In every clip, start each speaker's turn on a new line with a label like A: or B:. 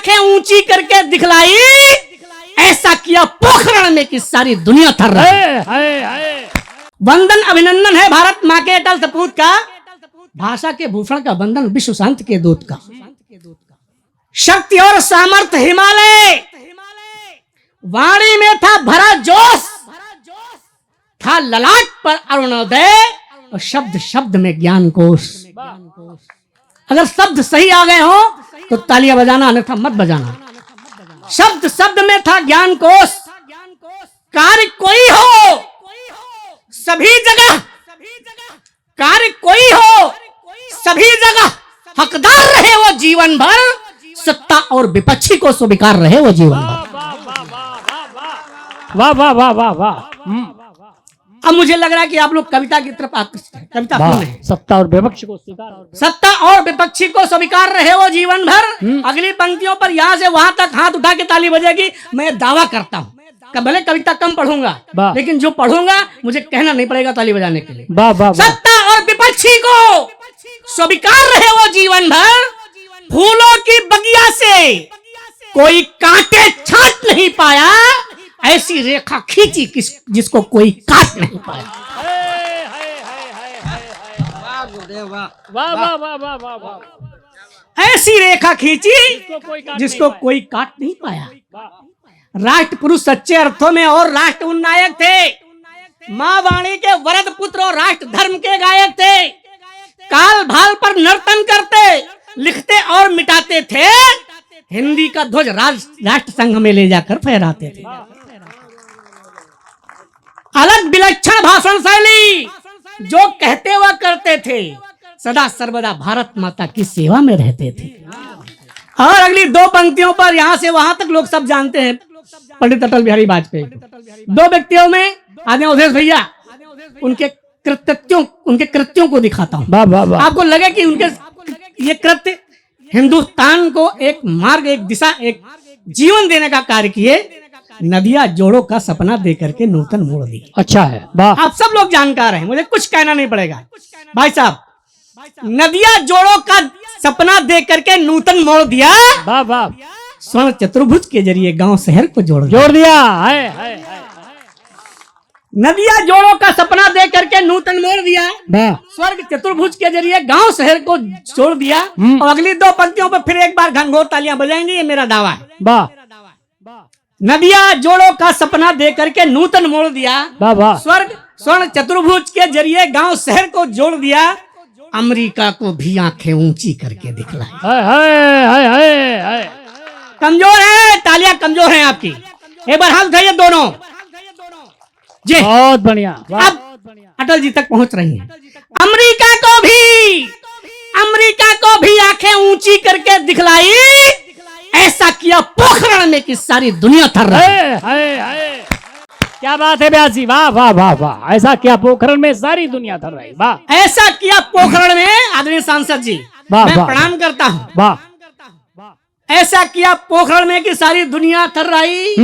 A: आंखें ऊंची करके दिखलाई, ऐसा किया पोखरण में कि सारी दुनिया थर रही। वंदन अभिनंदन है भारत माँ के अटल सपूत का, भाषा के भूषण का वंदन विश्व शांति के दूत का। शक्ति और सामर्थ्य हिमालय, वाणी में था भरा जोश, था ललाट पर अरुणोदय और शब्द शब्द में ज्ञान कोश। अगर शब्द सही आ गए हो तो तालियां बजाना, अन्यथा मत बजाना। शब्द शब्द में था ज्ञान कोश, कार्य कोई हो सभी जगह, कार्य कोई हो सभी जगह, हकदार रहे वो जीवन भर, सत्ता और विपक्षी को स्वीकार रहे वो जीवन भर।
B: वाह वाह वाह वाह वाह।
A: अब मुझे लग रहा है कि आप लोग कविता की तरफ आकृष्ट हैं। कविता कौन है?
B: सत्ता और विपक्ष को स्वीकार,
A: सत्ता और विपक्षी को स्वीकार रहे वो जीवन भर। अगली पंक्तियों पर यहाँ से वहां तक हाथ उठा के ताली बजेगी। मैं दावा करता हूँ भले कविता कम पढ़ूंगा, लेकिन जो पढ़ूंगा मुझे कहना नहीं पड़ेगा ताली बजाने के लिए। सत्ता और विपक्षी को स्वीकार रहे वो जीवन भर, फूलों की बगिया से कोई कांटे छांट नहीं पाया, ऐसी रेखा खींची जिसको कोई काट नहीं पाया।
B: वाह वाह वाह वाह वाह वाह।
A: ऐसी रेखा खींची जिसको कोई काट नहीं पाया। राष्ट्र पुरुष सच्चे अर्थों में और राष्ट्र उन्नायक थे। माँ वाणी के वरद पुत्र और राष्ट्र धर्म के गायक थे। काल भाल पर नर्तन करते, लिखते और मिटाते थे। हिंदी का ध्वज राष्ट्र संघ में ले जाकर फहराते थे। अलग विलक्षण भाषण शैली, जो कहते हुआ करते थे, सदा सर्वदा भारत माता की सेवा में रहते थे। और अगली दो पंक्तियों पर यहाँ से वहां तक लोग सब जानते हैं, पंडित अटल बिहारी वाजपेयी। दो व्यक्तियों में आदि अवधेश भैया, उनके कृत्यों को दिखाता हूँ। आपको लगे कि उनके ये कृत्य हिंदुस्तान को एक मार्ग, एक दिशा, एक जीवन देने का कार्य किए। नदियां जोड़ों का सपना दे करके नूतन मोड़ दी।
B: अच्छा है,
A: आप सब लोग जानकार हैं, मुझे कुछ कहना नहीं पड़ेगा। भाई साहब, नदियां जोड़ों का सपना दे करके नूतन मोड़ दिया। स्वर्ण चतुर्भुज के जरिए गांव शहर को जोड़ दिया। नदियां जोड़ों का सपना दे करके नूतन मोड़ दिया। स्वर्ग चतुर्भुज के जरिए गांव शहर को जोड़ दिया। और अगली दो पंक्तियों पर फिर एक बार घनघोर तालियां बजाएंगे, ये मेरा दावा है। नदियां जोड़ों का सपना दे करके नूतन मोड़ दिया। स्वर्ग स्वर्ण चतुर्भुज के जरिए गांव शहर को जोड़ दिया। अमेरिका को भी आंखें ऊंची करके दिखलाई। कमजोर है, तालियां कमजोर हैं आपकी। एक बार हाथ उठाइए दोनों जी।
B: बहुत बढ़िया।
A: अब अटल जी तक पहुंच रही हैं। अमेरिका को भी आंखें ऊंची करके दिखलाई, ऐसा किया पोखरण में कि सारी दुनिया थर रही।
B: क्या बात है व्यास जी, वाह वाह वाह वाह। ऐसा किया पोखरण में सारी दुनिया थर रही। वाह,
A: ऐसा किया पोखरण में। आदरणीय सांसद जी, मैं प्रणाम करता हूँ।
B: वाह,
A: ऐसा किया पोखरण में कि सारी दुनिया थर रही।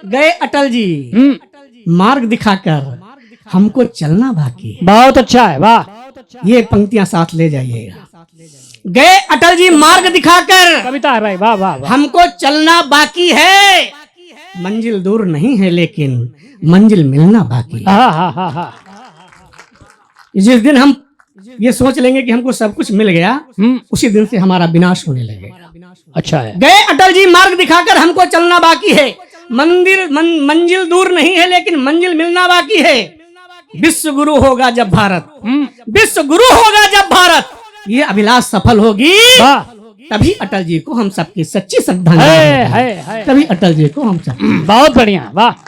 A: गए अटल जी मार्ग दिखाकर, हमको चलना बाकी।
B: बहुत अच्छा है, वाह।
A: ये पंक्तियां साथ ले जाइएगा। गए अटल जी मार्ग दिखाकर,
B: कविता है भाई, वाह वाह।
A: हमको चलना बाकी है, मंजिल दूर नहीं है लेकिन मंजिल मिलना बाकी है। जिस दिन हम ये सोच लेंगे कि हमको सब कुछ मिल गया, उसी दिन से हमारा विनाश होने लगेगा।
B: अच्छा है।
A: गए अटल जी मार्ग दिखाकर, हमको चलना बाकी है, मंजिल दूर नहीं है लेकिन मंजिल मिलना बाकी है। विश्व गुरु होगा जब भारत, विश्व गुरु होगा जब भारत, ये अभिलाष सफल होगी, तभी अटल जी को हम सबकी सच्ची श्रद्धांजलि, तभी अटल जी को हम सब।
B: बहुत बढ़िया, वाह।